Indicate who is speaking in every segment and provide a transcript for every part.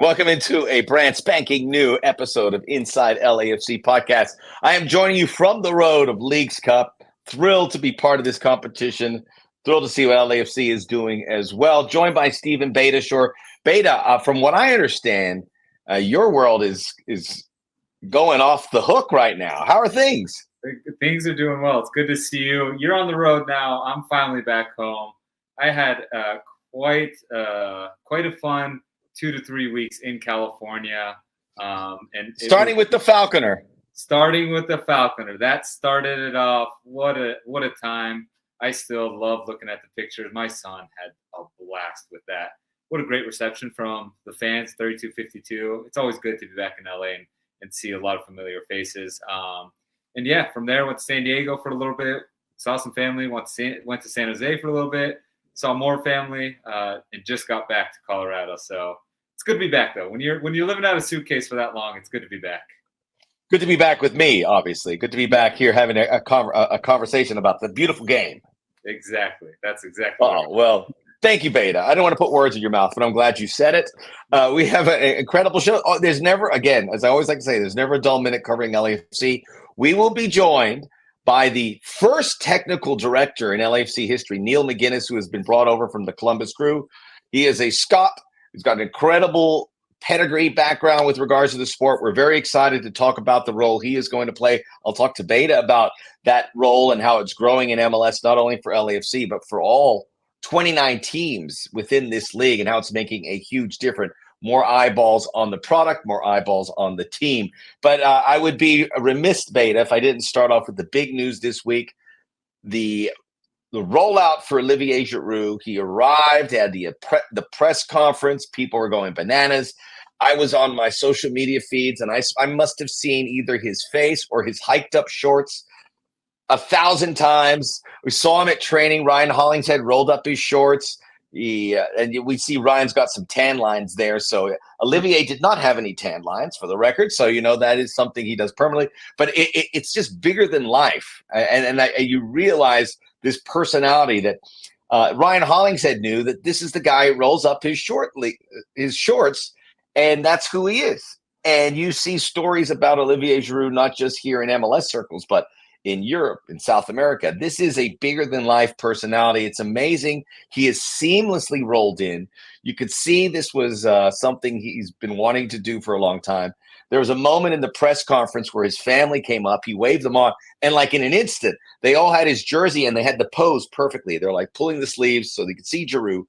Speaker 1: Welcome into a brand spanking new episode of Inside LAFC podcast. I am joining you from the road of Leagues Cup. Thrilled to be part of this competition. Thrilled to see what LAFC is doing as well. Joined by Steve Beitashour. Beta, from what I understand, your world is going off the hook right now. How are things?
Speaker 2: Things are doing well. It's good to see you. You're on the road now. I'm finally back home. I had quite a fun 2 to 3 weeks in California.
Speaker 1: Starting with the Falconer.
Speaker 2: That started it off. What a time. I still love looking at the pictures. My son had a blast with that. What a great reception from the fans, 3252. It's always good to be back in LA and see a lot of familiar faces. And yeah, from there, went to San Diego for a little bit, saw some family, went to San Jose for a little bit, saw more family, and just got back to Colorado. So it's good to be back, though. When you're living out a suitcase for that long, it's good to be back.
Speaker 1: Good to be back with me, obviously. Good to be back here having a conversation about the beautiful game.
Speaker 2: Exactly. That's exactly
Speaker 1: right. Well, thank you, Beta. I don't want to put words in your mouth, but I'm glad you said it. We have an incredible show. There's never, again, as I always like to say, there's never a dull minute covering LAFC. We will be joined by the first technical director in LAFC history, Neil McGuinness, who has been brought over from the Columbus Crew. He is a Scot. He's got an incredible pedigree background with regards to the sport. We're very excited to talk about the role he is going to play. I'll talk to Beta about that role and how it's growing in MLS, not only for LAFC, but for all 29 teams within this league and how it's making a huge difference. More eyeballs on the product, more eyeballs on the team. But I would be remiss, Beta, if I didn't start off with the big news this week. The rollout for Olivier Giroud. He arrived, had the press conference. People were going bananas. I was on my social media feeds, and I must have seen either his face or his hiked-up shorts 1,000 times. We saw him at training. Ryan Hollingshead rolled up his shorts. And we see Ryan's got some tan lines there. So Olivier did not have any tan lines, for the record. So, that is something he does permanently. But it's just bigger than life. And you realize this personality that Ryan Hollingshead knew that this is the guy who rolls up his shorts, and that's who he is. And you see stories about Olivier Giroud, not just here in MLS circles, but in Europe, in South America. This is a bigger-than-life personality. It's amazing. He is seamlessly rolled in. You could see this was something he's been wanting to do for a long time. There was a moment in the press conference where his family came up. He waved them on, and like in an instant, they all had his jersey, and they had the pose perfectly. They're like pulling the sleeves so they could see Giroud.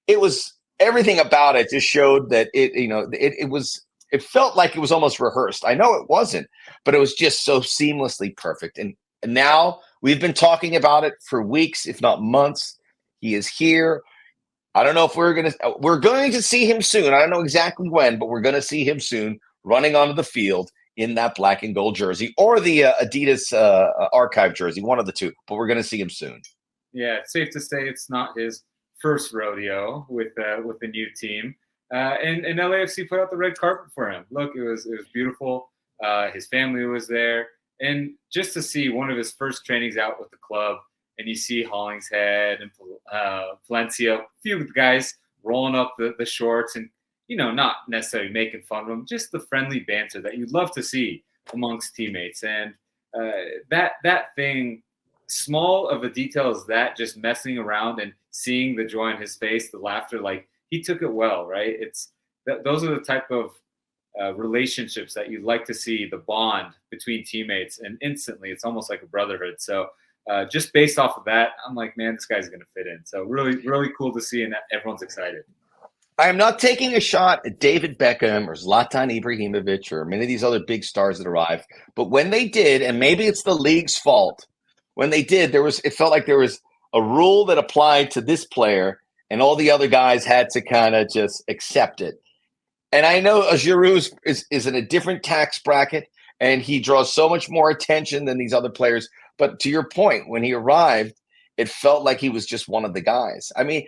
Speaker 1: It was everything about it just showed that it felt like it was almost rehearsed. I know it wasn't, but it was just so seamlessly perfect. And now we've been talking about it for weeks, if not months. He is here. I don't know if we're going to see him soon. I don't know exactly when, but we're going to see him soon running onto the field in that black and gold jersey or the Adidas archive jersey, one of the two. But we're going to see him soon.
Speaker 2: Yeah, it's safe to say it's not his first rodeo with the new team. And LAFC put out the red carpet for him. Look, it was beautiful. His family was there. And just to see one of his first trainings out with the club, and you see Hollingshead and Valencia, a few of the guys rolling up the shorts and, not necessarily making fun of them, just the friendly banter that you'd love to see amongst teammates. And that thing, small of a detail as that, just messing around and seeing the joy on his face, the laughter, like he took it well, right? Those are the type of relationships that you'd like to see, the bond between teammates, and instantly it's almost like a brotherhood. So just based off of that, I'm like, man, this guy's going to fit in. So really, really cool to see, and everyone's excited.
Speaker 1: I am not taking a shot at David Beckham or Zlatan Ibrahimovic or many of these other big stars that arrived, but when they did, and maybe it's the league's fault, when they did, it felt like there was a rule that applied to this player, and all the other guys had to kind of just accept it. And I know Giroud is in a different tax bracket, and he draws so much more attention than these other players. But to your point, when he arrived, it felt like he was just one of the guys. I mean,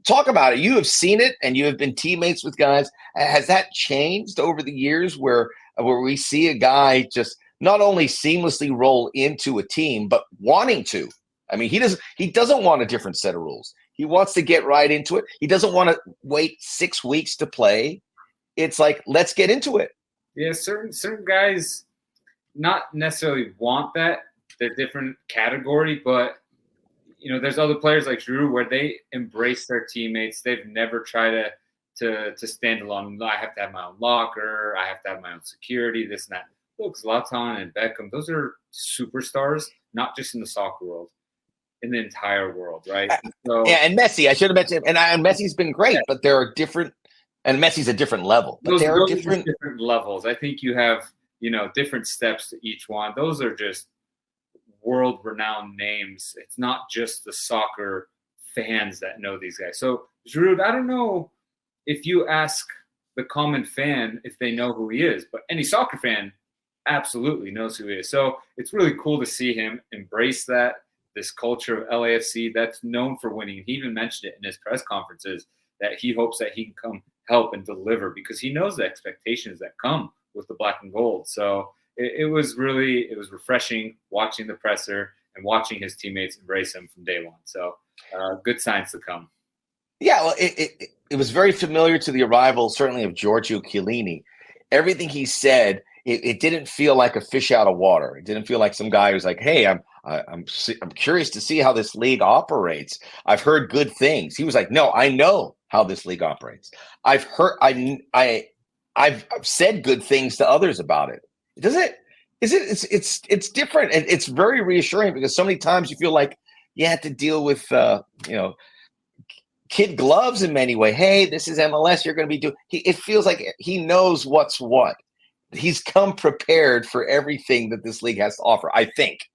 Speaker 1: talk about it. You have seen it, and you have been teammates with guys. Has that changed over the years where we see a guy just not only seamlessly roll into a team, but wanting to? I mean, he doesn't want a different set of rules. He wants to get right into it. He doesn't want to wait 6 weeks to play. it's like, let's get into it.
Speaker 2: Yeah, certain guys not necessarily want that, the different category, but there's other players like Giroud where they embrace their teammates. They've never tried to stand alone. I have to have my own locker. I have to have my own security, this and that. Look, Zlatan and Beckham, those are superstars, not just in the soccer world, in the entire world, right? So,
Speaker 1: yeah, and Messi, I should have mentioned, and Messi's been great,
Speaker 2: yeah.
Speaker 1: but there are different, and Messi's a different level, but there are different
Speaker 2: levels. I think you have, different steps to each one. Those are just world-renowned names. It's not just the soccer fans that know these guys. So Giroud, I don't know if you ask the common fan if they know who he is, but any soccer fan absolutely knows who he is. So it's really cool to see him embrace this culture of LAFC that's known for winning. He even mentioned it in his press conferences that he hopes that he can come help and deliver because he knows the expectations that come with the black and gold. So it was refreshing watching the presser and watching his teammates embrace him from day one. So good signs to come.
Speaker 1: Yeah, well, it was very familiar to the arrival, certainly, of Giorgio Chiellini. Everything he said, it didn't feel like a fish out of water. It didn't feel like some guy who's like, "Hey, I'm curious to see how this league operates. I've heard good things." He was like, "No, I know how this league operates. I've said good things to others about it." It's different, and it's very reassuring because so many times you feel like you have to deal with kid gloves in many ways. Hey, this is MLS. You're going to be doing. It feels like he knows what's what. He's come prepared for everything that this league has to offer, I think.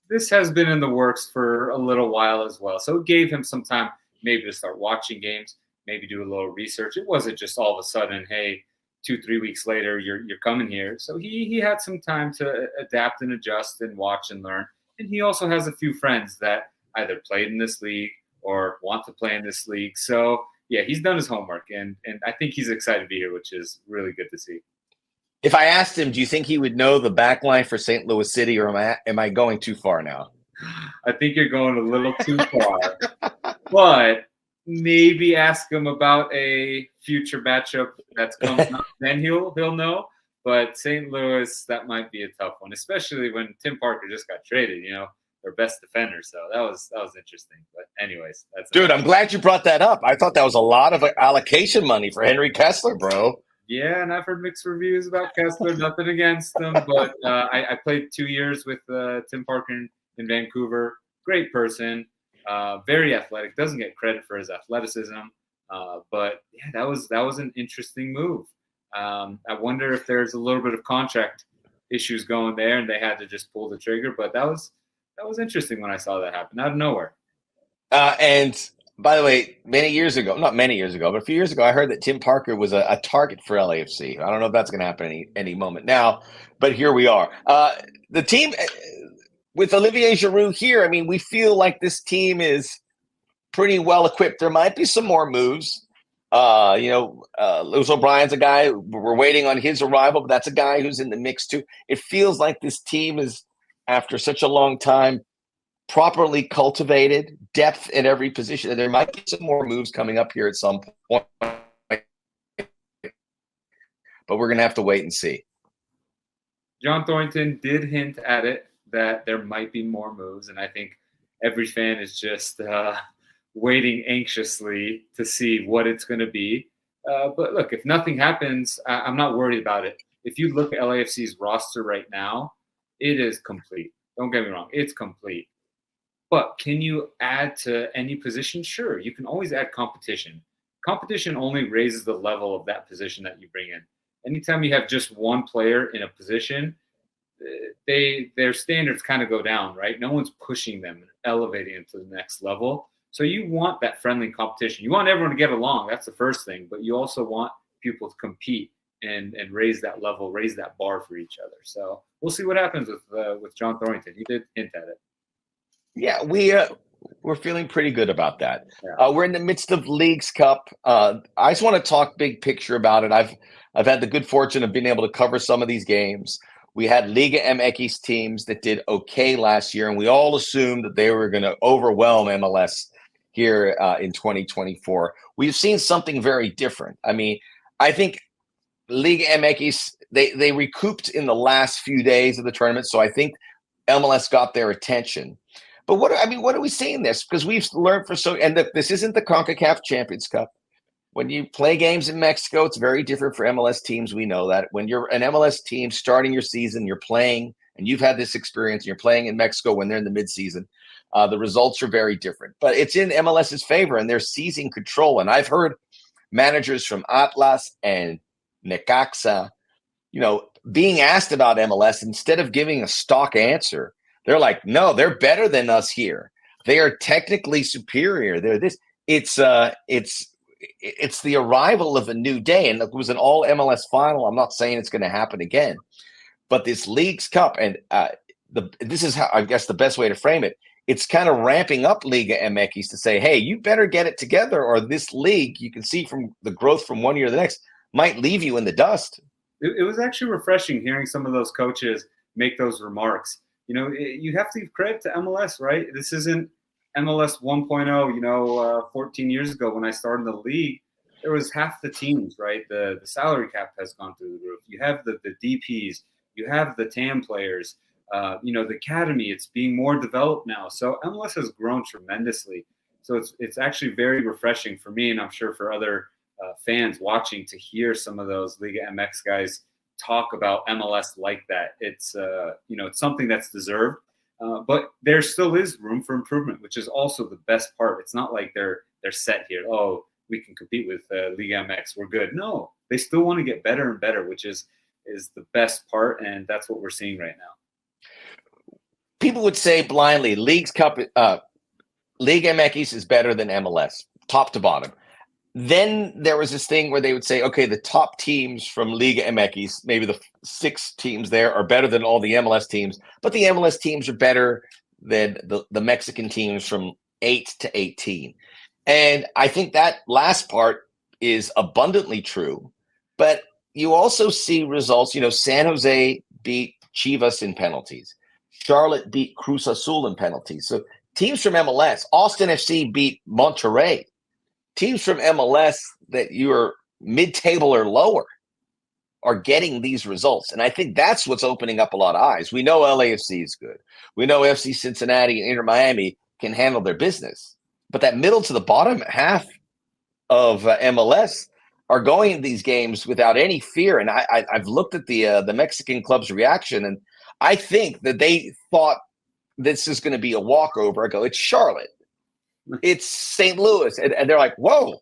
Speaker 2: This has been in the works for a little while as well, so it gave him some time maybe to start watching games, maybe do a little research. It wasn't just all of a sudden, hey, 2-3 weeks later, you're coming here. So he had some time to adapt and adjust and watch and learn. And he also has a few friends that either played in this league or want to play in this league. So yeah, he's done his homework, and I think he's excited to be here, which is really good to see.
Speaker 1: If I asked him, do you think he would know the back line for St. Louis City, or am I going too far now?
Speaker 2: I think you're going a little too far, but maybe ask him about a future matchup that's coming up. Then he'll know. But St. Louis, that might be a tough one, especially when Tim Parker just got traded. Their best defender. So that was interesting. But anyways,
Speaker 1: dude. I'm glad you brought that up. I thought that was a lot of allocation money for Henry Kessler, bro.
Speaker 2: Yeah, and I've heard mixed reviews about Kessler. Nothing against him, but I played 2 years with Tim Parker in Vancouver. Great person, very athletic. Doesn't get credit for his athleticism, but yeah, that was an interesting move. I wonder if there's a little bit of contract issues going there, and they had to just pull the trigger. But that was interesting when I saw that happen out of nowhere.
Speaker 1: And by the way, not many years ago, but a few years ago, I heard that Tim Parker was a target for LAFC. I don't know if that's going to happen any moment now, but here we are. The team with Olivier Giroud here, I mean, we feel like this team is pretty well equipped. There might be some more moves. Lewis O'Brien's a guy, we're waiting on his arrival, but that's a guy who's in the mix too. It feels like this team is, after such a long time, properly cultivated, depth in every position. And there might be some more moves coming up here at some point, but we're going to have to wait and see.
Speaker 2: John Thornton did hint at it, that there might be more moves, and I think every fan is just waiting anxiously to see what it's going to be. But look, if nothing happens, I'm not worried about it. If you look at LAFC's roster right now, it is complete. Don't get me wrong, it's complete. But can you add to any position? Sure, you can always add competition. Competition only raises the level of that position that you bring in. Anytime you have just one player in a position, their standards kind of go down, right? No one's pushing them and elevating them to the next level. So you want that friendly competition. You want everyone to get along. That's the first thing. But you also want people to compete and raise that level, raise that bar for each other. So we'll see what happens with John Thornton. He did hint at it.
Speaker 1: Yeah, we're feeling pretty good about that. Yeah. We're in the midst of Leagues Cup. I just want to talk big picture about it. I've had the good fortune of being able to cover some of these games. We had Liga MX teams that did okay last year, and we all assumed that they were going to overwhelm MLS here in 2024. We've seen something very different. I mean, I think Liga MX, they recouped in the last few days of the tournament, so I think MLS got their attention. But what are we seeing this? Because we've learned this isn't the CONCACAF Champions Cup. When you play games in Mexico, it's very different for MLS teams. We know that. When you're an MLS team starting your season, you're playing, and you've had this experience, and you're playing in Mexico when they're in the midseason, the results are very different. But it's in MLS's favor, and they're seizing control. And I've heard managers from Atlas and Necaxa, being asked about MLS, instead of giving a stock answer, they're like, no, they're better than us here. They are technically superior. They're this. It's the arrival of a new day, and it was an all MLS final. I'm not saying it's going to happen again, but this League's Cup, and this is how I guess the best way to frame it. It's kind of ramping up Liga MX to say, hey, you better get it together, or this league, you can see from the growth from one year to the next, might leave you in the dust.
Speaker 2: It was actually refreshing hearing some of those coaches make those remarks. You have to give credit to MLS, right? This isn't MLS 1.0, 14 years ago when I started the league, there was half the teams, right? The salary cap has gone through the roof. You have the DPs, you have the TAM players, the academy, it's being more developed now. So MLS has grown tremendously. So it's actually very refreshing for me, and I'm sure for other fans watching, to hear some of those Liga MX guys talk about MLS like that. It's it's something that's deserved. But there still is room for improvement, which is also the best part. It's not like they're set here. Oh, we can compete with Liga MX. We're good. No, they still want to get better and better, which is the best part, and that's what we're seeing right now.
Speaker 1: People would say blindly, League's Cup, Liga MX is better than MLS, top to bottom. Then there was this thing where they would say, okay, the top teams from Liga MX, maybe the 6 teams there, are better than all the MLS teams, but the MLS teams are better than the Mexican teams from 8 to 18. And I think that last part is abundantly true, but you also see results. San Jose beat Chivas in penalties. Charlotte beat Cruz Azul in penalties. So teams from MLS, Austin FC beat Monterrey. Teams from MLS that you're mid-table or lower are getting these results. And I think that's what's opening up a lot of eyes. We know LAFC is good. We know FC Cincinnati and Inter Miami can handle their business. But that middle to the bottom half of MLS are going into these games without any fear. And I've looked at the Mexican club's reaction, and I think that they thought this is going to be a walkover. I go, it's Charlotte. It's St. Louis. And they're like, whoa.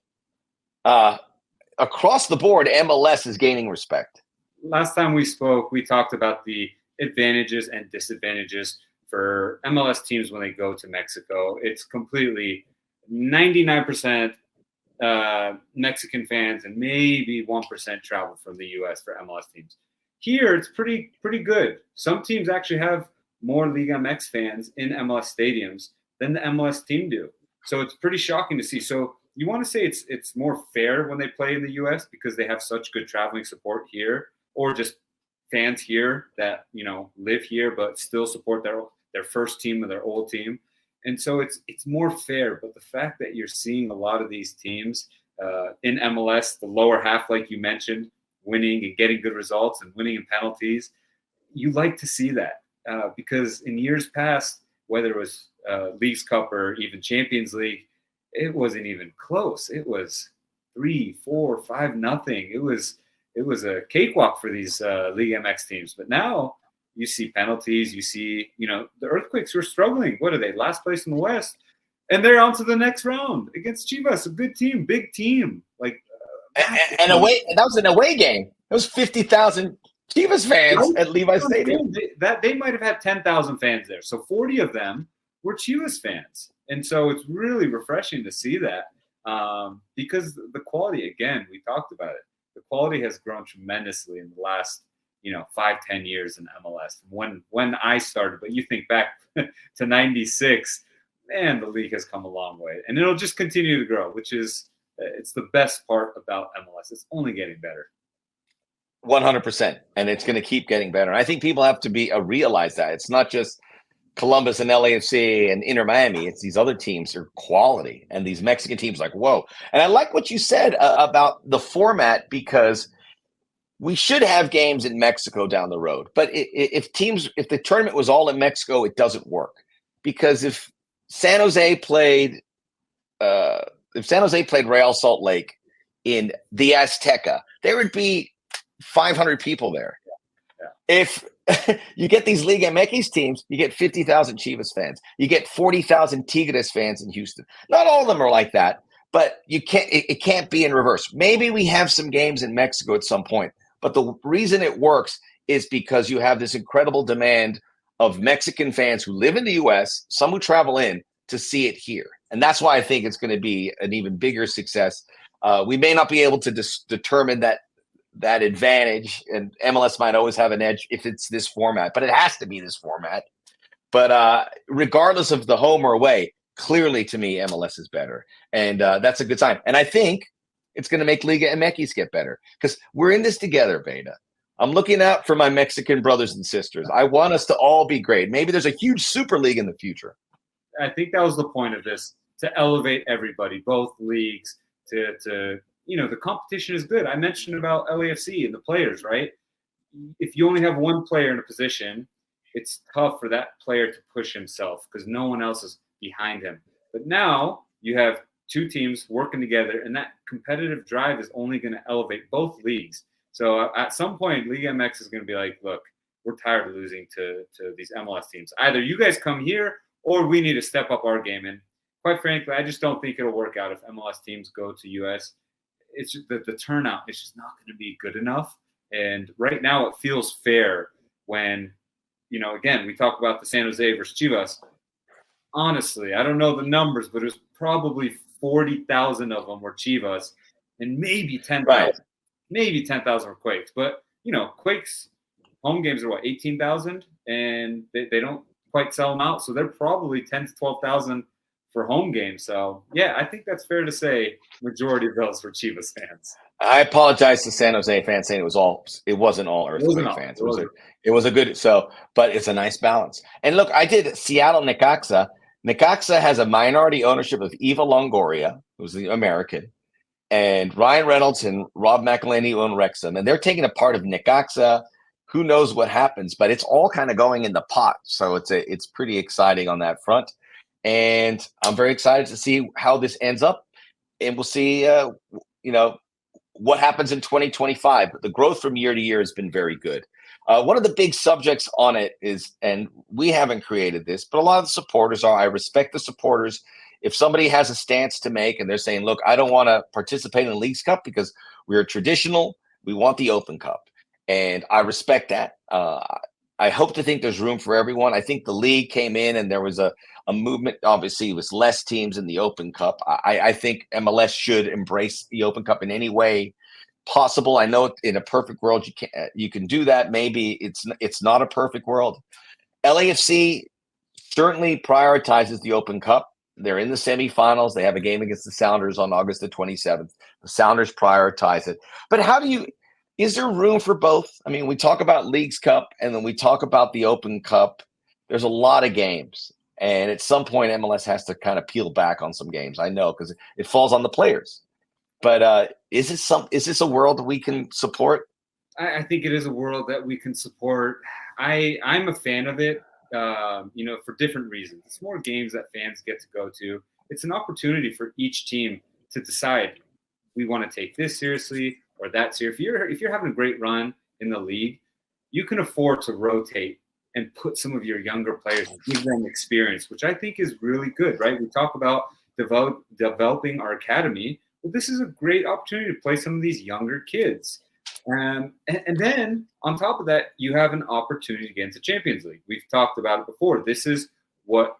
Speaker 1: Across the board, MLS is gaining respect.
Speaker 2: Last time we spoke, we talked about the advantages and disadvantages for MLS teams when they go to Mexico. It's completely 99% Mexican fans and maybe 1% travel from the U.S. for MLS teams. Here, it's pretty good. Some teams actually have more Liga MX fans in MLS stadiums than the MLS team do. So it's pretty shocking to see. So you want to say it's more fair when they play in the U.S. because they have such good traveling support here, or just fans here that live here but still support their first team or their old team. And so it's more fair. But the fact that you're seeing a lot of these teams in MLS, the lower half, like you mentioned, winning and getting good results and winning in penalties, you like to see that because in years past, whether it was Leagues Cup or even Champions League, it wasn't even close. It was 3, 4, 5-0. It was a cakewalk for these Liga MX teams. But now you see penalties. You see, the Earthquakes were struggling. What are they? Last place in the West, and they're on to the next round against Chivas, a good team, big team.
Speaker 1: And away. That was an away game. It was 50,000 Chivas fans at Levi Stadium.
Speaker 2: They might have had 10,000 fans there. So 40 of them were Chivas fans. And so it's really refreshing to see that because the quality, again, we talked about it. The quality has grown tremendously in the last, 5-10 years in MLS. When I started, but you think back to 96, man, the league has come a long way. And it'll just continue to grow, which is it's the best part about MLS. It's only getting better.
Speaker 1: 100%. And it's going to keep getting better. And I think people have to realize that. It's not just Columbus and LAFC and Inter Miami. It's these other teams are quality. And these Mexican teams like, whoa. And I like what you said about the format because we should have games in Mexico down the road. But if the tournament was all in Mexico, it doesn't work, because if San Jose played Real Salt Lake in the Azteca, there would be 500 people there. Yeah. If you get these Liga MX teams, you get 50,000 Chivas fans, you get 40,000 Tigres fans in Houston. Not all of them are like that, but it can't be in reverse. Maybe we have some games in Mexico at some point, but the reason it works is because you have this incredible demand of Mexican fans who live in the U.S., some who travel in to see it here. And that's why I think it's going to be an even bigger success. We may not be able to determine that advantage, and MLS might always have an edge if it's this format, but it has to be this format. But regardless of the home or away, clearly to me, MLS is better. And that's a good sign. And I think it's going to make Liga MX get better, because we're in this together, Beta. I'm looking out for my Mexican brothers and sisters. I want us to all be great. Maybe there's a huge Super League in the future.
Speaker 2: I think that was the point of this, to elevate everybody, both leagues, to the competition is good. I mentioned about LAFC and the players, right? If you only have one player in a position, it's tough for that player to push himself because no one else is behind him. But now you have two teams working together, and that competitive drive is only going to elevate both leagues. So at some point, Liga MX is going to be like, look, we're tired of losing to these MLS teams. Either you guys come here, or we need to step up our game. And quite frankly, I just don't think it'll work out if MLS teams go to US. It's just the turnout is just not going to be good enough. And right now it feels fair when, again, we talk about the San Jose versus Chivas. Honestly, I don't know the numbers, but it was probably 40,000 of them were Chivas and maybe 10,000. Right. Maybe 10,000 were Quakes. But, Quakes home games are 18,000, and they don't quite sell them out. So they're probably 10 to 12,000 for home games. So, yeah, I think that's fair to say majority of those were Chivas fans.
Speaker 1: I apologize to San Jose fans saying it wasn't all Earthquake fans. It was a good, but it's a nice balance. And look, I did Seattle Necaxa. Necaxa has a minority ownership of Eva Longoria, who's the American, and Ryan Reynolds and Rob McElhenney own Wrexham, and they're taking a part of Necaxa. Who knows what happens, but it's all kind of going in the pot. So it's pretty exciting on that front. And I'm very excited to see how this ends up. And we'll see, what happens in 2025. The growth from year to year has been very good. One of the big subjects on it is, and we haven't created this, but a lot of the supporters are. I respect the supporters. If somebody has a stance to make and they're saying, look, I don't want to participate in the Leagues Cup because we're traditional, we want the Open Cup. And I respect that. I hope to think there's room for everyone. I think the league came in and there was a movement. Obviously, it was less teams in the Open Cup. I think MLS should embrace the Open Cup in any way possible. I know in a perfect world you can do that. Maybe it's not a perfect world. LAFC certainly prioritizes the Open Cup. They're in the semifinals. They have a game against the Sounders on August the 27th. The Sounders prioritize it. But is there room for both? I mean, we talk about Leagues Cup and then we talk about the Open Cup. There's a lot of games. And at some point, MLS has to kind of peel back on some games. I know, because it falls on the players. But is this a world that we can support?
Speaker 2: I think it is a world that we can support. I'm a fan of it, for different reasons. It's more games that fans get to go to. It's an opportunity for each team to decide, we want to take this seriously or that seriously. If you're having a great run in the league, you can afford to rotate and put some of your younger players and give them experience, which I think is really good, right? We talk about developing our academy. Well, this is a great opportunity to play some of these younger kids. And then on top of that, you have an opportunity to get into Champions League. We've talked about it before. This is what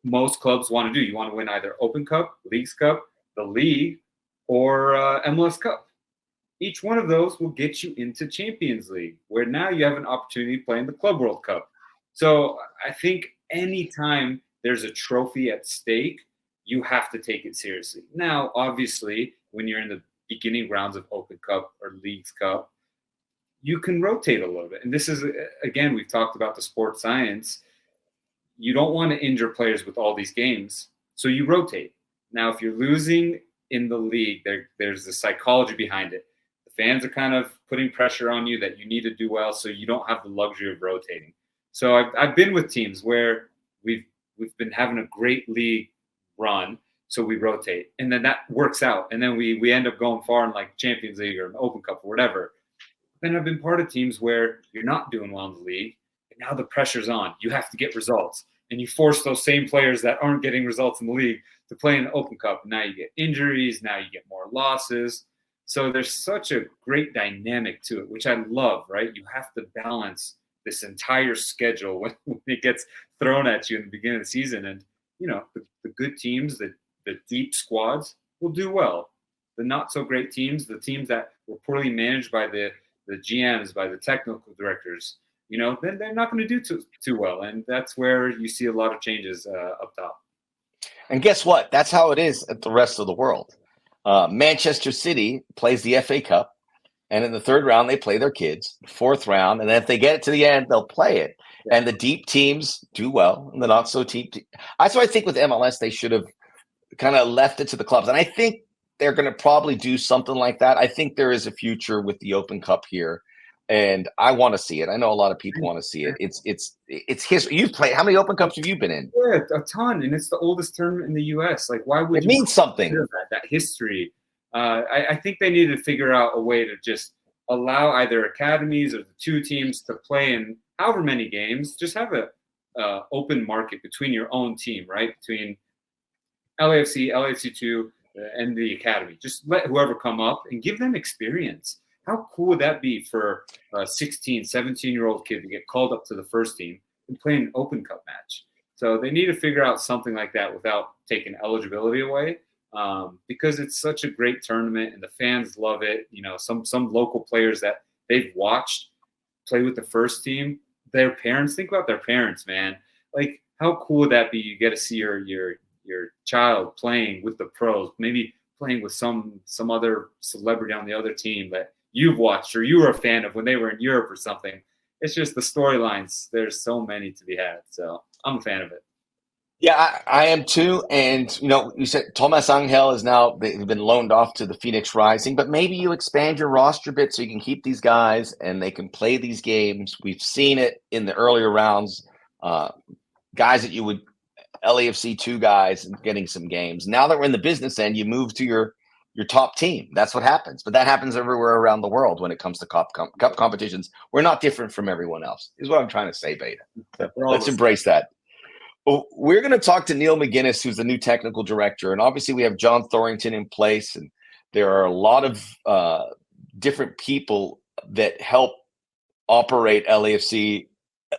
Speaker 2: most clubs want to do. You want to win either Open Cup, Leagues Cup, the league, or MLS Cup. Each one of those will get you into Champions League, where now you have an opportunity to play in the Club World Cup. So I think anytime there's a trophy at stake, you have to take it seriously. Now, obviously, when you're in the beginning rounds of Open Cup or Leagues Cup, you can rotate a little bit. And this is, again, we've talked about the sports science. You don't want to injure players with all these games, so you rotate. Now, if you're losing in the league, there's the psychology behind it. The fans are kind of putting pressure on you that you need to do well, so you don't have the luxury of rotating. So I've been with teams where we've been having a great league run, so we rotate, and then that works out, and then we end up going far in like Champions League or an Open Cup or whatever. Then I've been part of teams where you're not doing well in the league, and now the pressure's on. You have to get results, and you force those same players that aren't getting results in the league to play in the Open Cup. Now you get injuries, now you get more losses. So there's such a great dynamic to it, which I love, right? You have to balance this entire schedule when it gets thrown at you in the beginning of the season. And, the good teams, the deep squads will do well. The not so great teams, the teams that were poorly managed by the GMs, by the technical directors, then they're not going to do too well. And that's where you see a lot of changes up top.
Speaker 1: And guess what? That's how it is at the rest of the world. Manchester City plays the FA Cup, and in the third round, they play their kids. Fourth round, and then if they get it to the end, they'll play it. Yeah. And the deep teams do well, and the not so deep. That's why I think with MLS, they should have kind of left it to the clubs. And I think they're going to probably do something like that. I think there is a future with the Open Cup here, and I want to see it. I know a lot of people want to see it. It's history. You've played. How many Open Cups have you been in?
Speaker 2: Yeah, a ton, and it's the oldest tournament in the U.S. Like, why would
Speaker 1: it mean something?
Speaker 2: That history. I think they need to figure out a way to just allow either academies or the two teams to play in however many games. Just have a open market between your own team, right? Between LAFC, LAFC2, and the academy. Just let whoever come up and give them experience. How cool would that be for a 16, 17-year-old kid to get called up to the first team and play an Open Cup match? So they need to figure out something like that without taking eligibility away, because it's such a great tournament and the fans love it. Some local players that they've watched play with the first team, their parents, think about their parents, man. Like, how cool would that be? You get to see your child playing with the pros, maybe playing with some other celebrity on the other team that you've watched or you were a fan of when they were in Europe or something. It's just the storylines. There's so many to be had. So I'm a fan of it.
Speaker 1: Yeah, I am too. And, you said Thomas Angel is now, they've been loaned off to the Phoenix Rising, but maybe you expand your roster a bit so you can keep these guys and they can play these games. We've seen it in the earlier rounds, guys that you would, LAFC 2 guys and getting some games. Now that we're in the business end, you move to your top team. That's what happens. But that happens everywhere around the world when it comes to cup competitions. We're not different from everyone else, is what I'm trying to say, Beta. Let's embrace that. Well, we're going to talk to Neil McGuinness, who's the new technical director. And obviously we have John Thorrington in place. And there are a lot of different people that help operate LAFC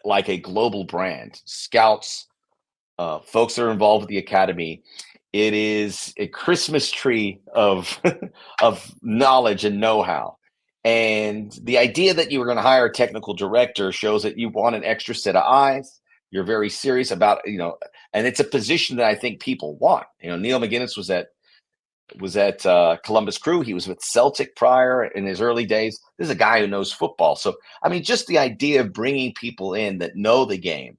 Speaker 1: like a global brand. Scouts, folks that are involved with the academy. It is a Christmas tree of knowledge and know-how. And the idea that you were going to hire a technical director shows that you want an extra set of eyes. You're very serious about, and it's a position that I think people want. Neil McGuinness was at Columbus Crew. He was with Celtic prior in his early days. This is a guy who knows football. So, just the idea of bringing people in that know the game.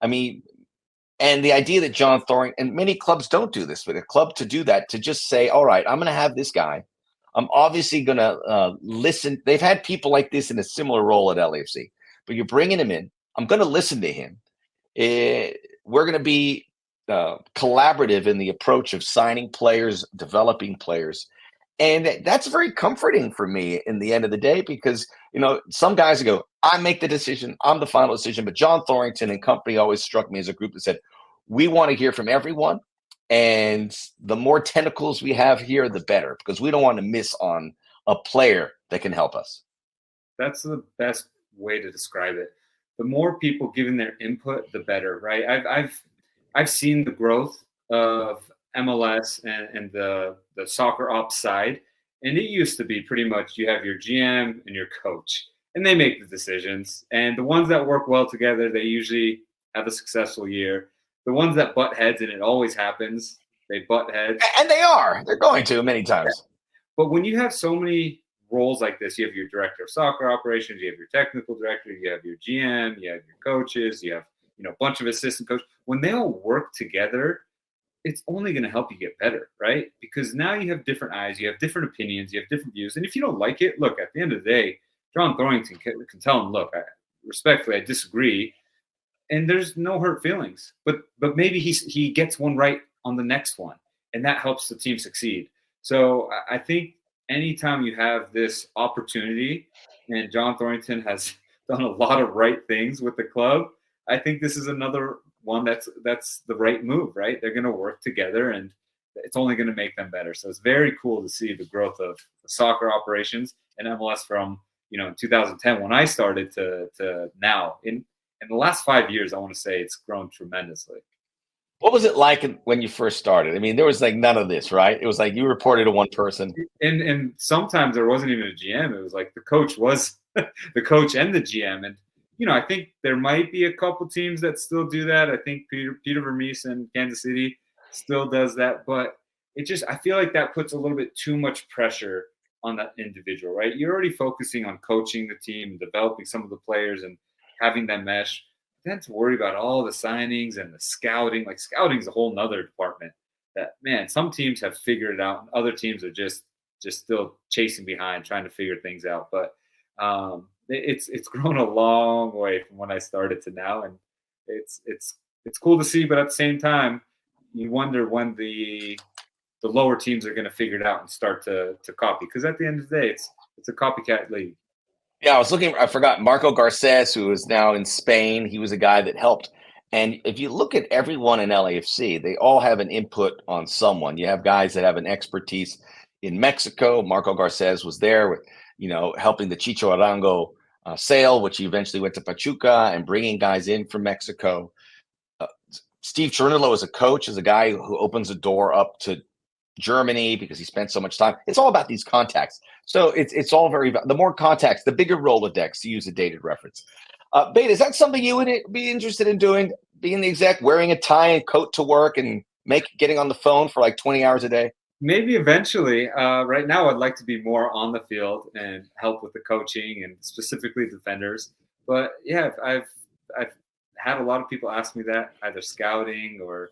Speaker 1: And the idea that John Thorrington, and many clubs don't do this, but a club to do that, to just say, all right, I'm going to have this guy. I'm obviously going to listen. They've had people like this in a similar role at LAFC, but you're bringing him in. I'm going to listen to him. We're going to be collaborative in the approach of signing players, developing players. And that's very comforting for me in the end of the day, because, some guys go, I make the decision, I'm the final decision. But John Thorrington and company always struck me as a group that said, we want to hear from everyone. And the more tentacles we have here, the better, because we don't want to miss on a player that can help us.
Speaker 2: That's the best way to describe it. The more people giving their input, the better, right? I've seen the growth of MLS and the soccer ops side, and it used to be pretty much you have your GM and your coach, and they make the decisions. And the ones that work well together, they usually have a successful year. The ones that butt heads, and it always happens, they butt heads.
Speaker 1: And they're going to many times.
Speaker 2: Yeah. But when you have so many roles like this, you have your director of soccer operations, you have your technical director, you have your GM, you have your coaches, you have a bunch of assistant coaches. When they all work together, it's only going to help you get better, right? Because now you have different eyes, you have different opinions, you have different views. And if you don't like it, look, at the end of the day, John Thornton can tell him, look, respectfully, I disagree. And there's no hurt feelings. But maybe he gets one right on the next one, and that helps the team succeed. So I think anytime you have this opportunity, and John Thornton has done a lot of right things with the club, I think this is another one that's the right move, right? They're going to work together, and it's only going to make them better. So it's very cool to see the growth of the soccer operations and MLS from, in 2010 when I started to now. In the last 5 years, I want to say it's grown tremendously.
Speaker 1: What was it like when you first started? I mean, there was like none of this, right? It was like you reported to one person.
Speaker 2: And sometimes there wasn't even a GM. It was like the coach was the coach and the GM. And, I think there might be a couple teams that still do that. I think Peter Vermees in Kansas City still does that. But I feel like that puts a little bit too much pressure on that individual, right? You're already focusing on coaching the team, developing some of the players and having them mesh. Then to worry about all the signings and the scouting, like scouting is a whole nother department that, man, some teams have figured it out and other teams are just still chasing behind, trying to figure things out. But it's grown a long way from when I started to now. And it's cool to see, but at the same time, you wonder when the lower teams are going to figure it out and start to copy. Because at the end of the day, it's a copycat league.
Speaker 1: Yeah, I forgot Marco Garces, who is now in Spain. He was a guy that helped. And if you look at everyone in LAFC, they all have an input on someone. You have guys that have an expertise in Mexico. Marco Garces was there with, helping the Chicho Arango sale, which he eventually went to Pachuca, and bringing guys in from Mexico. Steve Cherundolo as a coach is a guy who opens the door up to Germany because he spent so much time. It's all about these contacts. So it's all the more contacts, the bigger Rolodex, to use a dated reference. Beta, is that something you would be interested in doing? Being the exec, wearing a tie and coat to work and getting on the phone for like 20 hours a day?
Speaker 2: Maybe eventually. Right now, I'd like to be more on the field and help with the coaching and specifically defenders. But yeah, I've had a lot of people ask me that, either scouting or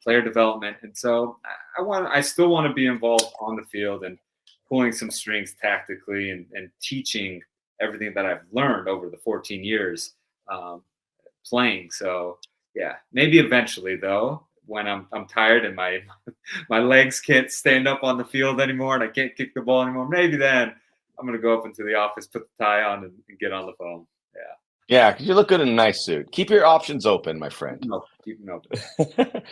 Speaker 2: player development. And so I still want to be involved on the field and pulling some strings tactically and teaching everything that I've learned over the 14 years playing. So yeah, maybe eventually though, when I'm tired and my legs can't stand up on the field anymore and I can't kick the ball anymore, maybe then I'm going to go up into the office, put the tie on and get on the phone. Yeah.
Speaker 1: Yeah, because you look good in a nice suit. Keep your options open, my friend.
Speaker 2: No, keep them open.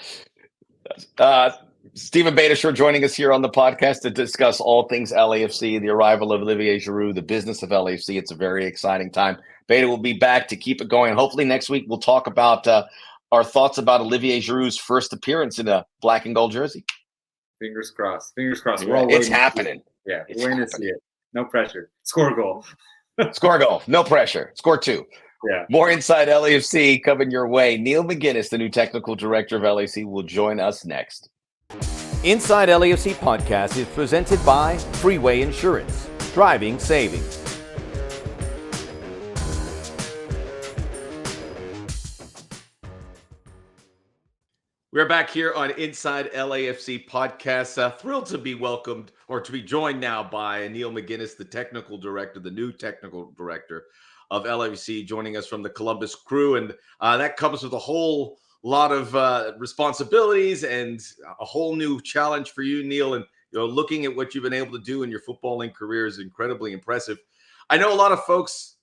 Speaker 1: Stephen Beitashour joining us here on the podcast to discuss all things LAFC, the arrival of Olivier Giroud, the business of LAFC. It's a very exciting time. Beta will be back to keep it going. Hopefully next week we'll talk about our thoughts about Olivier Giroud's first appearance in a black and gold jersey.
Speaker 2: Fingers crossed. Fingers crossed.
Speaker 1: Yeah, it's happening.
Speaker 2: Yeah, we're waiting to see it. No pressure. Score a goal.
Speaker 1: Score a goal. No pressure. Score 2.
Speaker 2: Yeah.
Speaker 1: More Inside LAFC coming your way. Neil McGuinness, the new technical director of LAFC, will join us next.
Speaker 3: Inside LAFC podcast is presented by Freeway Insurance. Driving savings.
Speaker 1: We're back here on Inside LAFC podcast. Thrilled to be welcomed or to be joined now by Neil McGuinness, the technical director, the new technical director of LAFC, joining us from the Columbus crew. And that comes with a whole lot of responsibilities and a whole new challenge for you, Neil. And looking at what you've been able to do in your footballing career is incredibly impressive. I know a lot of folks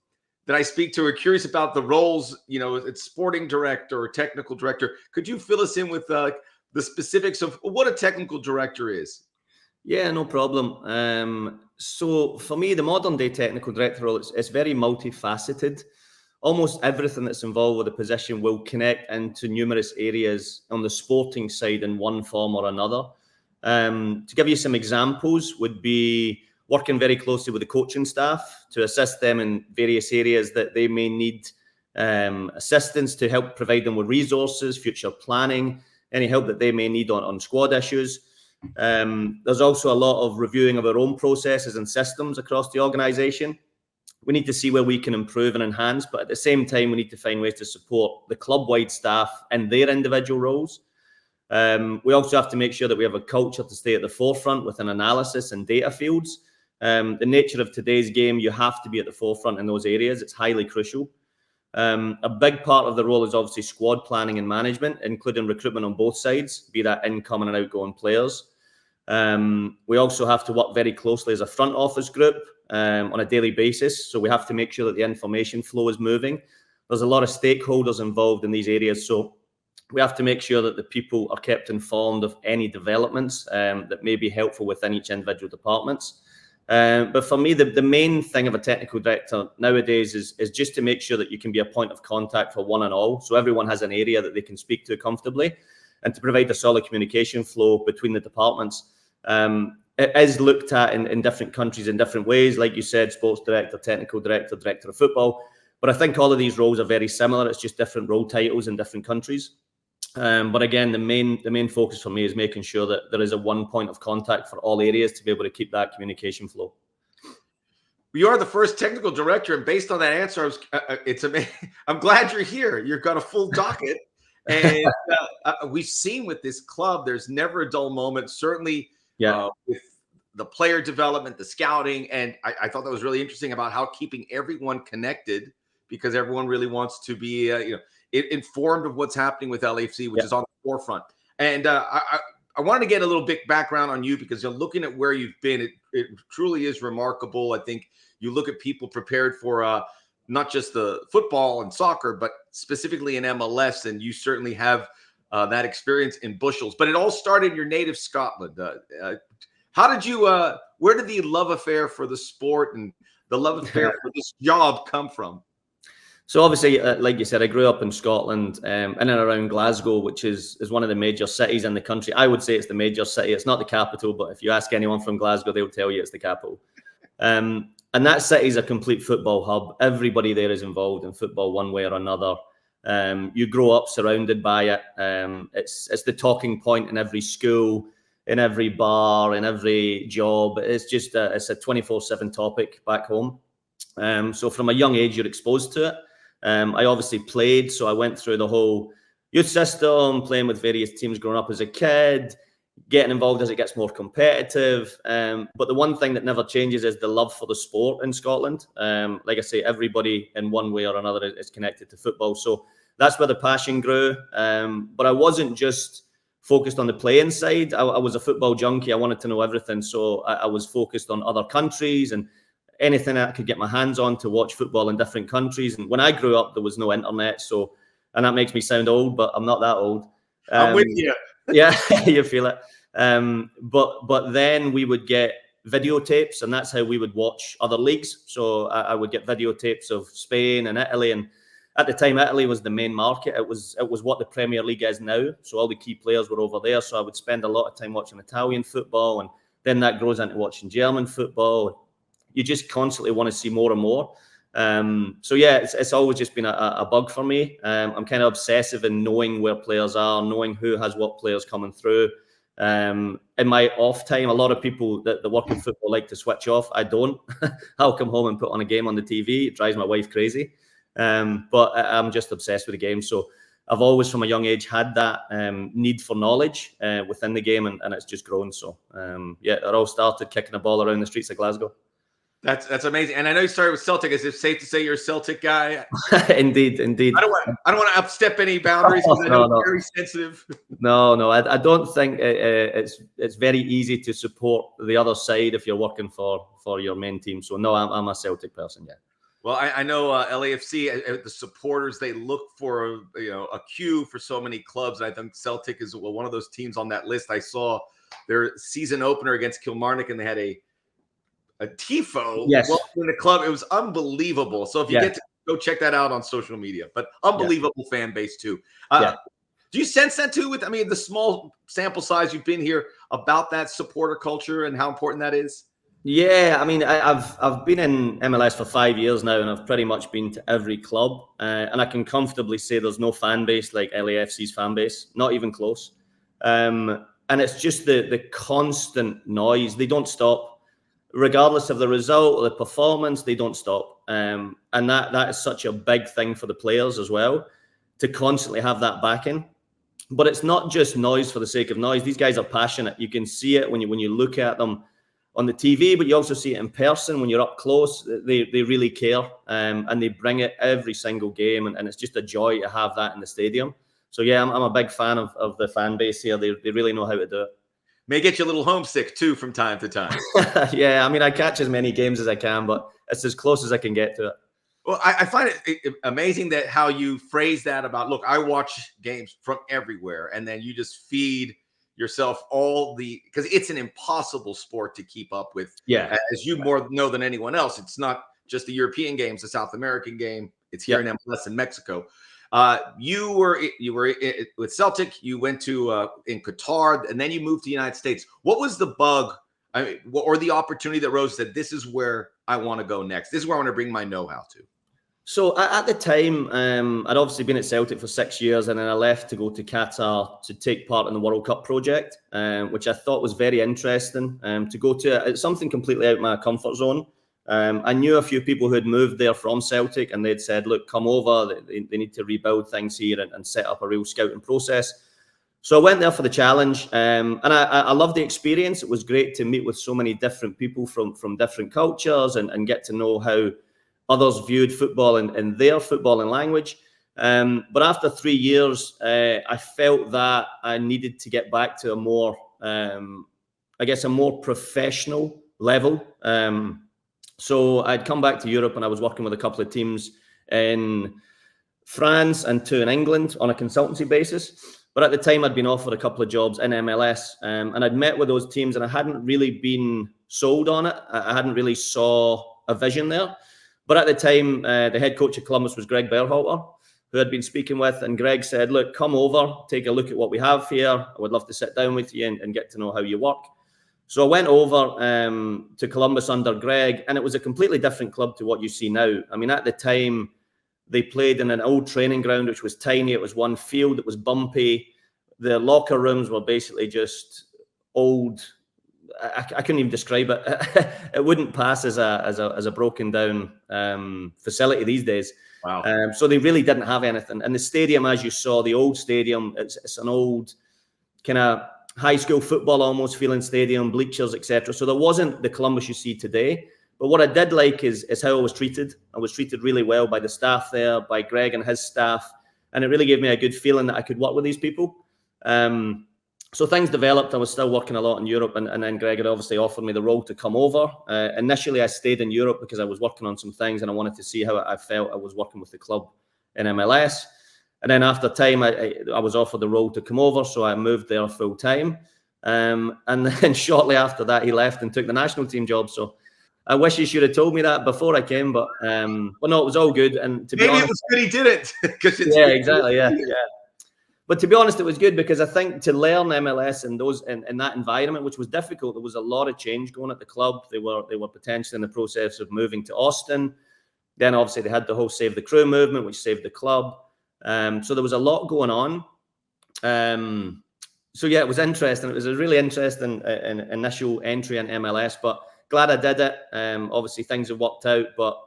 Speaker 1: that I speak to are curious about the roles, it's sporting director or technical director. Could you fill us in with the specifics of what a technical director is?
Speaker 4: Yeah, no problem. So for me, the modern day technical director role, it's very multifaceted. Almost everything that's involved with the position will connect into numerous areas on the sporting side in one form or another. To give you some examples would be working very closely with the coaching staff to assist them in various areas that they may need assistance to help provide them with resources, future planning, any help that they may need on squad issues. There's also a lot of reviewing of our own processes and systems across the organisation. We need to see where we can improve and enhance, but at the same time, we need to find ways to support the club-wide staff and their individual roles. We also have to make sure that we have a culture to stay at the forefront within analysis and data fields. The nature of today's game, you have to be at the forefront in those areas. It's highly crucial. A big part of the role is obviously squad planning and management, including recruitment on both sides, be that incoming and outgoing players. We also have to work very closely as a front office group on a daily basis. So we have to make sure that the information flow is moving. There's a lot of stakeholders involved in these areas. So we have to make sure that the people are kept informed of any developments that may be helpful within each individual departments. But for me, the main thing of a technical director nowadays is just to make sure that you can be a point of contact for one and all. So everyone has an area that they can speak to comfortably, and to provide a solid communication flow between the departments. It is looked at in different countries in different ways. Like you said, sports director, technical director, director of football. But I think all of these roles are very similar. It's just different role titles in different countries. But again, the main focus for me is making sure that there is a one point of contact for all areas to be able to keep that communication flow.
Speaker 1: You are the first technical director, and based on that answer, it's amazing. I'm glad you're here. You've got a full docket, and we've seen with this club, there's never a dull moment. Certainly, with the player development, the scouting, and I thought that was really interesting about how keeping everyone connected, because everyone really wants to be, informed of what's happening with LAFC, which is on the forefront. And I wanted to get a little bit background on you, because you're looking at where you've been. It truly is remarkable. I think you look at people prepared for not just the football and soccer, but specifically in MLS, and you certainly have that experience in bushels. But it all started in your native Scotland. How did you? Where did the love affair for the sport and the love affair for this job come from?
Speaker 4: So obviously, like you said, I grew up in Scotland, in and around Glasgow, which is one of the major cities in the country. I would say it's the major city. It's not the capital, but if you ask anyone from Glasgow, they'll tell you it's the capital. And that city is a complete football hub. Everybody there is involved in football one way or another. You grow up surrounded by it. It's the talking point in every school, in every bar, in every job. It's just it's a 24/7 topic back home. So from a young age, you're exposed to it. I obviously played, so I went through the whole youth system, playing with various teams growing up as a kid, getting involved as it gets more competitive. But the one thing that never changes is the love for the sport in Scotland. Like I say, everybody in one way or another is connected to football. So that's where the passion grew. But I wasn't just focused on the playing side. I was a football junkie. I wanted to know everything. So I was focused on other countries and anything I could get my hands on to watch football in different countries. And when I grew up, there was no internet. So, and that makes me sound old, but I'm not that old.
Speaker 1: I'm with you.
Speaker 4: Yeah, you feel it. But then we would get videotapes, and that's how we would watch other leagues. So I would get videotapes of Spain and Italy. And at the time, Italy was the main market. It was what the Premier League is now. So all the key players were over there. So I would spend a lot of time watching Italian football. And then that grows into watching German football. You just constantly want to see more and more. So yeah, it's always just been a bug for me. I'm kind of obsessive in knowing where players are, knowing who has what players coming through. In my off time, a lot of people that work in football like to switch off. I don't. I'll come home and put on a game on the TV. It drives my wife crazy. But I'm just obsessed with the game. So I've always, from a young age, had that need for knowledge within the game, and it's just grown. So yeah, it all started kicking a ball around the streets of Glasgow.
Speaker 1: That's amazing. And I know you started with Celtic. Is it safe to say you're a Celtic guy?
Speaker 4: Indeed.
Speaker 1: I don't want to upstep any boundaries, because I know it's very sensitive.
Speaker 4: No. I don't think it's very easy to support the other side if you're working for your main team. So no, I'm a Celtic person. Yeah.
Speaker 1: Well, I know LAFC, the supporters, they look for a queue for so many clubs. And I think Celtic is one of those teams on that list. I saw their season opener against Kilmarnock, and they had a tifo in the club. It was unbelievable. So if you get to go check that out on social media, but unbelievable fan base too. Do you sense that too with, the small sample size you've been here, about that supporter culture and how important that is?
Speaker 4: Yeah, I've been in MLS for 5 years now, and I've pretty much been to every club, and I can comfortably say there's no fan base like LAFC's fan base, not even close. And it's just the constant noise. They don't stop. Regardless of the result or the performance, they don't stop. And that is such a big thing for the players as well, to constantly have that backing. But it's not just noise for the sake of noise. These guys are passionate. You can see it when you look at them on the TV, but you also see it in person when you're up close. They really care, and they bring it every single game, and it's just a joy to have that in the stadium. So yeah, I'm a big fan of the fan base here. They really know how to do it.
Speaker 3: May get you a little homesick too from time to time.
Speaker 4: Yeah, I mean, I catch as many games as I can, but it's as close as I can get to it.
Speaker 3: Well, I find it amazing that how you phrase that about, look, I watch games from everywhere, and then you just feed yourself because it's an impossible sport to keep up with.
Speaker 4: Yeah.
Speaker 3: As you more know than anyone else, it's not just the European games, the South American game. It's here in MLS in Mexico. You were with Celtic, you went to in Qatar, and then you moved to the United States. What was the bug or the opportunity that rose that this is where I want to go next? This is where I want to bring my know-how to.
Speaker 4: So at the time, I'd obviously been at Celtic for 6 years, and then I left to go to Qatar to take part in the World Cup project, which I thought was very interesting. To go to something completely out of my comfort zone. I knew a few people who had moved there from Celtic, and they'd said, look, come over. They need to rebuild things here and set up a real scouting process. So I went there for the challenge, and I loved the experience. It was great to meet with so many different people from different cultures and get to know how others viewed football in their football and language. But after 3 years, I felt that I needed to get back to a more professional level. So I'd come back to Europe, and I was working with a couple of teams in France and 2 in England on a consultancy basis. But at the time, I'd been offered a couple of jobs in MLS, and I'd met with those teams, and I hadn't really been sold on it. I hadn't really saw a vision there. But at the time, the head coach of Columbus was Greg Berhalter, who I'd been speaking with. And Greg said, look, come over, take a look at what we have here. I would love to sit down with you and get to know how you work. So I went over to Columbus under Greg, and it was a completely different club to what you see now. I mean, at the time, they played in an old training ground, which was tiny. It was one field. It was bumpy. The locker rooms were basically just old. I couldn't even describe it. It wouldn't pass as a broken down facility these days.
Speaker 3: Wow.
Speaker 4: So they really didn't have anything. And the stadium, as you saw, the old stadium, it's an old kind of high school football almost feeling stadium, bleachers, etc. So there wasn't the Columbus you see today. But what I did like is how I was treated. I was treated really well by the staff there, by Greg and his staff. And it really gave me a good feeling that I could work with these people. So things developed. I was still working a lot in Europe, and then Greg had obviously offered me the role to come over. Initially, I stayed in Europe because I was working on some things, and I wanted to see how I felt I was working with the club in MLS. And then after time, I was offered the role to come over, so I moved there full time. And then shortly after that, he left and took the national team job. So I wish he should have told me that before I came, but no, it was all good. And to be honest,
Speaker 3: it was good he did it.
Speaker 4: Yeah, exactly. Yeah. But to be honest, it was good because I think to learn MLS in that environment, which was difficult, there was a lot of change going at the club. They were potentially in the process of moving to Austin. Then obviously they had the whole Save the Crew movement, which saved the club. So there was a lot going on. So yeah, it was interesting. It was a really interesting initial entry in MLS, but glad I did it. Obviously things have worked out, but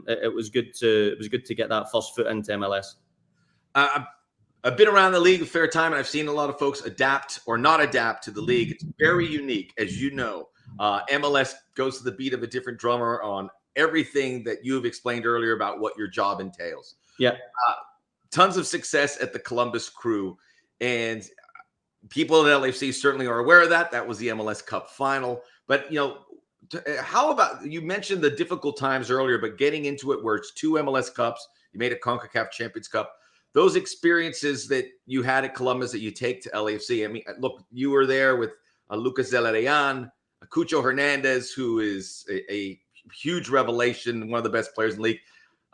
Speaker 4: it was good to get that first foot into MLS.
Speaker 3: I've been around the league a fair time, and I've seen a lot of folks adapt or not adapt to the league. It's very unique, as you know. MLS goes to the beat of a different drummer on everything that you've explained earlier about what your job entails.
Speaker 4: Yeah.
Speaker 3: Tons of success at the Columbus Crew, and people at LAFC certainly are aware of that. That was the MLS Cup final. But, how about, you mentioned the difficult times earlier, but getting into it where it's 2 MLS Cups, you made a CONCACAF Champions Cup. Those experiences that you had at Columbus that you take to LAFC. I mean, look, you were there with Lucas Zelarayan, Cucho Hernandez, who is a huge revelation, one of the best players in the league.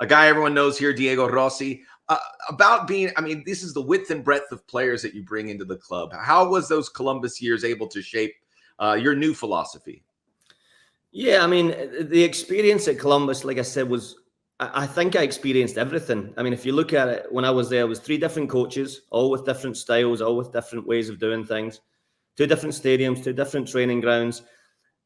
Speaker 3: A guy everyone knows here, Diego Rossi. This is the width and breadth of players that you bring into the club. How was those Columbus years able to shape your new philosophy?
Speaker 4: Yeah, I mean, the experience at Columbus, like I said, I think I experienced everything. I mean, if you look at it, when I was there, it was 3 different coaches, all with different styles, all with different ways of doing things, 2 different stadiums, 2 different training grounds.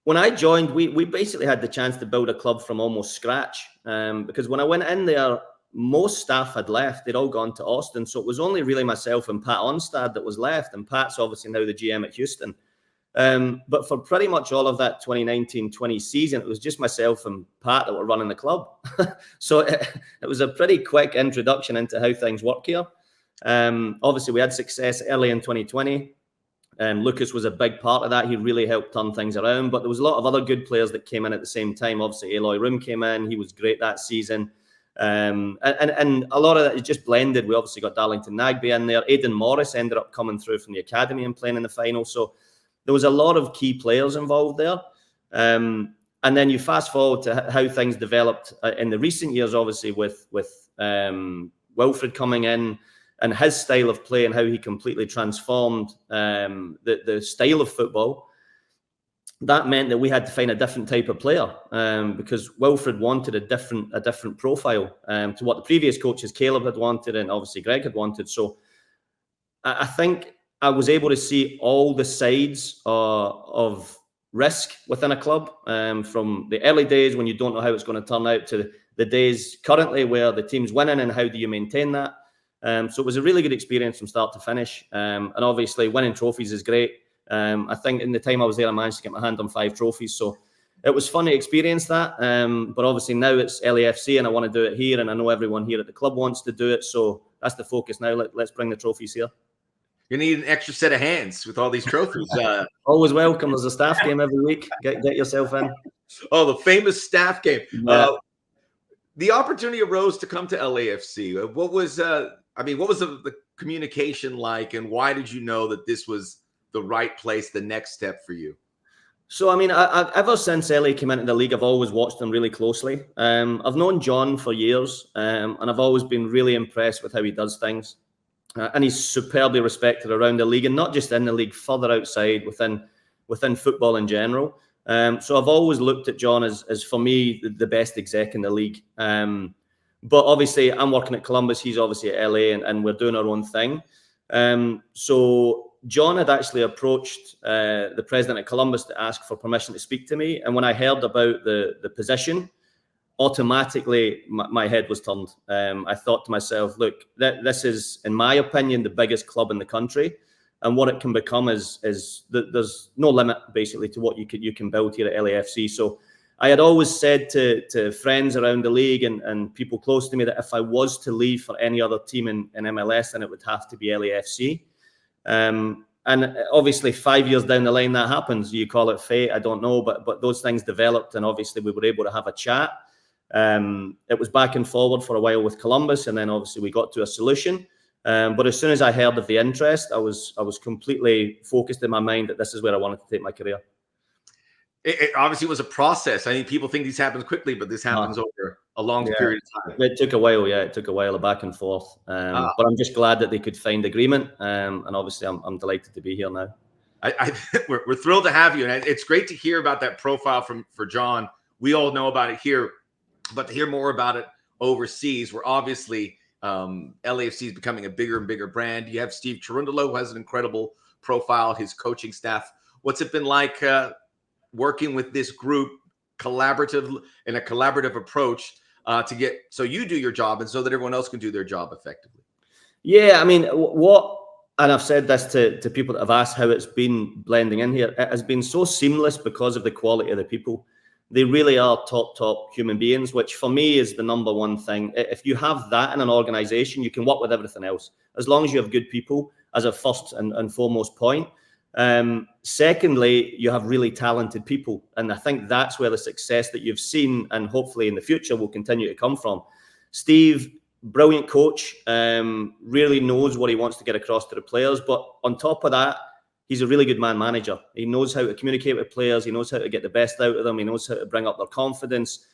Speaker 4: When I joined, we basically had the chance to build a club from almost scratch. Because when I went in there, most staff had left. They'd all gone to Austin. So it was only really myself and Pat Onstad that was left. And Pat's obviously now the GM at Houston. But for pretty much all of that 2019-20 season, it was just myself and Pat that were running the club. So it was a pretty quick introduction into how things work here. Obviously, we had success early in 2020. Lucas was a big part of that. He really helped turn things around. But there was a lot of other good players that came in at the same time. Obviously, Eloy Room came in. He was great that season. And a lot of that is just blended. We obviously got Darlington Nagbe in there. Aidan Morris ended up coming through from the academy and playing in the final. So there was a lot of key players involved there. And then you fast forward to how things developed in the recent years, obviously, with Wilfred coming in and his style of play and how he completely transformed the style of football. That meant that we had to find a different type of player because Wilfred wanted a different profile to what the previous coaches, Caleb, had wanted and obviously Greg had wanted. So I think I was able to see all the sides of risk within a club, from the early days when you don't know how it's going to turn out to the days currently where the team's winning and how do you maintain that. So it was a really good experience from start to finish. And obviously winning trophies is great. I think in the time I was there, I managed to get my hand on 5 trophies. So it was fun to experience that. But obviously now it's LAFC and I want to do it here. And I know everyone here at the club wants to do it. So that's the focus now. Let's bring the trophies here.
Speaker 3: You need an extra set of hands with all these trophies.
Speaker 4: Always welcome. There's a staff game every week. Get yourself in.
Speaker 3: Oh, the famous staff game.
Speaker 4: Yeah.
Speaker 3: The opportunity arose to come to LAFC. What was the communication like, and why did you know that this was the right place, the next step for you?
Speaker 4: So, I mean, ever since LA came into the league, I've always watched them really closely. I've known John for years, and I've always been really impressed with how he does things. And he's superbly respected around the league, and not just in the league, further outside within football in general. So I've always looked at John as for me, the best exec in the league. But obviously, I'm working at Columbus. He's obviously at LA, and we're doing our own thing. So John had actually approached the president of Columbus to ask for permission to speak to me. And when I heard about the position, automatically my head was turned. I thought to myself, look, this is, in my opinion, the biggest club in the country. And what it can become is there's no limit, basically, to what you can build here at LAFC. So I had always said to friends around the league and people close to me that if I was to leave for any other team in MLS, then it would have to be LAFC. And obviously 5 years down the line, that happens. You call it fate, I don't know, but those things developed, and obviously we were able to have a chat. It was back and forward for a while with Columbus, and then obviously we got to a solution. But as soon as I heard of the interest, I was completely focused in my mind that this is where I wanted to take my career.
Speaker 3: It obviously was a process. I think people think these happen quickly, but this happens over a long period of time.
Speaker 4: It took a while, It took a while, back and forth. But I'm just glad that they could find agreement. And obviously, I'm delighted to be here now.
Speaker 3: We're thrilled to have you. And it's great to hear about that profile for John. We all know about it here, but to hear more about it overseas, where obviously LAFC is becoming a bigger and bigger brand. You have Steve Cherundolo, who has an incredible profile, his coaching staff. What's it been like working with this group, in a collaborative approach to get so you do your job and so that everyone else can do their job effectively? Yeah,
Speaker 4: I mean, and I've said this to people that have asked how it's been blending in here. It has been so seamless because of the quality of the people. They really are top human beings, which for me is the number one thing. If you have that in an organization, you can work with everything else, as long as you have good people as a first and foremost point. Secondly, you have really talented people. And I think that's where the success that you've seen and hopefully in the future will continue to come from. Steve, brilliant coach, really knows what he wants to get across to the players. But on top of that, he's a really good man manager. He knows how to communicate with players. He knows how to get the best out of them. He knows how to bring up their confidence.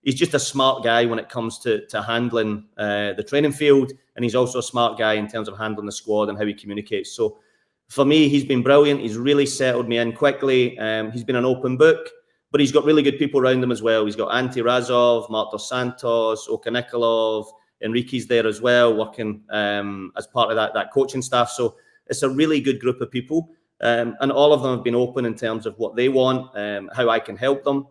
Speaker 4: He's just a smart guy when it comes to handling the training field. And he's also a smart guy in terms of handling the squad and how he communicates. So for me, he's been brilliant. He's really settled me in quickly. He's been an open book, but he's got really good people around him as well. He's got Ante Razov, Mark Dos Santos, Oka Nikolov, Enrique's there as well, working as part of that coaching staff. So it's a really good group of people. And all of them have been open in terms of what they want, how I can help them.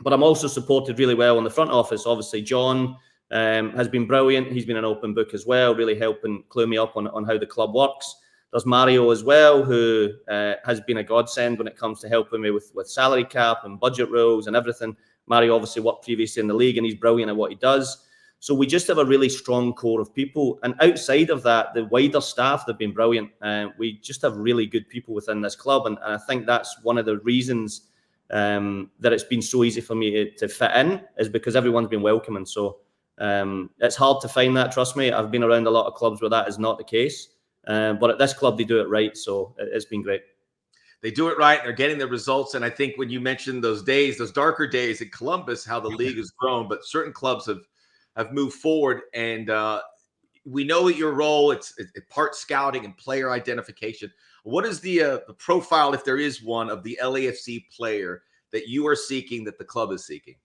Speaker 4: But I'm also supported really well in the front office. Obviously, John, has been brilliant. He's been an open book as well, really helping clue me up on how the club works. There's Mario as well, who has been a godsend when it comes to helping me with salary cap and budget rules and everything. Mario obviously worked previously in the league, and he's brilliant at what he does. So we just have a really strong core of people. And outside of that, the wider staff, they've been brilliant. We just have really good people within this club. And I think that's one of the reasons that it's been so easy for me to fit in, is because everyone's been welcoming. So it's hard to find that, trust me. I've been around a lot of clubs where that is not the case. But at this club, they do it right. So it's been great.
Speaker 3: They do it right. They're getting the results. And I think when you mentioned those days, those darker days in Columbus, how the league has grown, but certain clubs have moved forward. And we know your role. It's part scouting and player identification. What is the profile, if there is one, of the LAFC player that you are seeking, that the club is seeking?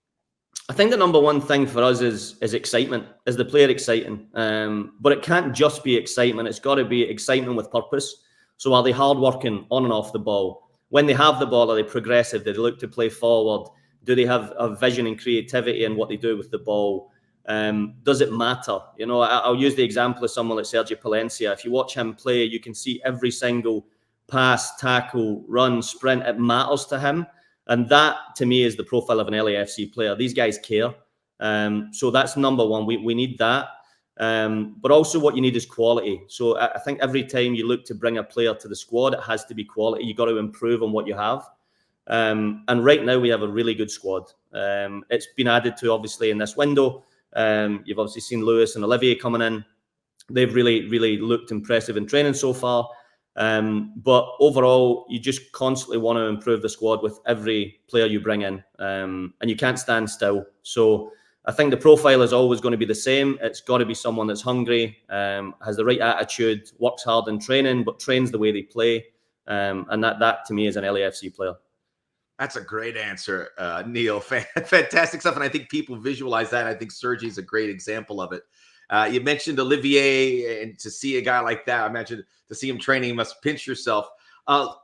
Speaker 4: I think the number one thing for us is excitement. Is the player exciting? But it can't just be excitement. It's got to be excitement with purpose. So are they hardworking on and off the ball? When they have the ball, are they progressive? Do they look to play forward? Do they have a vision and creativity in what they do with the ball? Does it matter? You know, I'll use the example of someone like Sergio Palencia. If you watch him play, you can see every single pass, tackle, run, sprint. It matters to him. And that, to me, is the profile of an LAFC player. These guys care. So that's number one. We need that. But also what you need is quality. So I think every time you look to bring a player to the squad, it has to be quality. You've got to improve on what you have. And right now we have a really good squad. It's been added to, obviously, in this window. You've obviously seen Lewis and Olivier coming in. They've really, really looked impressive in training so far. But overall, you just constantly want to improve the squad with every player you bring in. And you can't stand still. So I think the profile is always going to be the same. It's got to be someone that's hungry, has the right attitude, works hard in training, but trains the way they play. And that to me is an LAFC player.
Speaker 3: That's a great answer, Neil. Fantastic stuff. And I think people visualize that. I think Sergi's a great example of it. You mentioned Olivier, and to see a guy like that, I imagine to see him training, you must pinch yourself.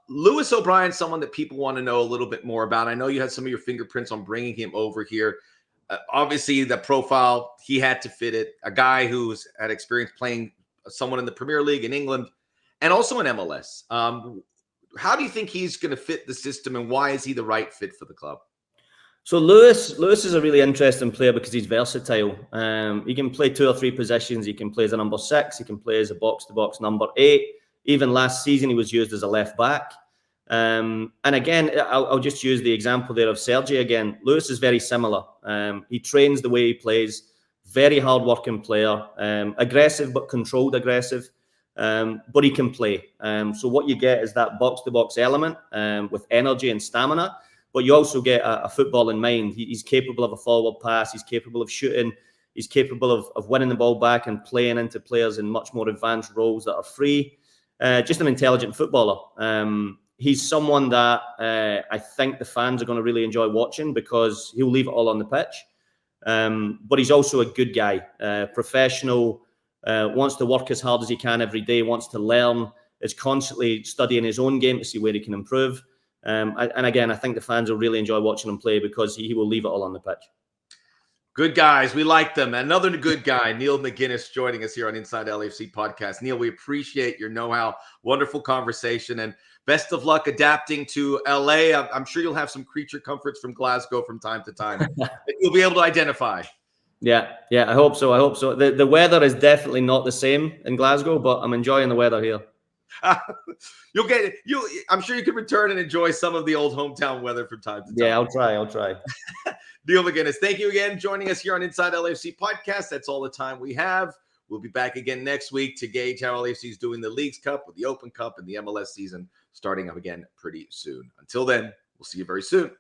Speaker 3: Lewis O'Brien, someone that people want to know a little bit more about. I know you had some of your fingerprints on bringing him over here. Obviously, the profile, he had to fit it. A guy who's had experience playing someone in the Premier League in England and also in MLS. How do you think he's going to fit the system, and why is he the right fit for the club?
Speaker 4: So Lewis is a really interesting player because he's versatile. He can play 2 or 3 positions. He can play as a number 6. He can play as a box-to-box number 8. Even last season, he was used as a left back. And again, I'll just use the example there of Sergi again. Lewis is very similar. He trains the way he plays. Very hard-working player. Aggressive, but controlled aggressive. But he can play. So what you get is that box-to-box element with energy and stamina. But you also get a football in mind. He's capable of a forward pass. He's capable of shooting. He's capable of winning the ball back and playing into players in much more advanced roles that are free. Just an intelligent footballer. He's someone that I think the fans are going to really enjoy watching because he'll leave it all on the pitch. But he's also a good guy, professional, wants to work as hard as he can every day, wants to learn, is constantly studying his own game to see where he can improve. And again, I think the fans will really enjoy watching him play because he will leave it all on the pitch.
Speaker 3: Good guys. We like them. Another good guy, Neil McGuinness, joining us here on Inside LAFC podcast. Neil, we appreciate your know-how. Wonderful conversation, and best of luck adapting to LA. I'm sure you'll have some creature comforts from Glasgow from time to time that you'll be able to identify. Yeah,
Speaker 4: I hope so. The weather is definitely not the same in Glasgow, but I'm enjoying the weather here.
Speaker 3: I'm sure you can return and enjoy some of the old hometown weather from time to time.
Speaker 4: Yeah, I'll try.
Speaker 3: Neil McGuinness, thank you again joining us here on Inside LAFC podcast. That's all the time we have. We'll be back again next week to gauge how LAFC is doing the Leagues Cup, with the Open Cup, and the MLS season starting up again pretty soon. Until then, we'll see you very soon.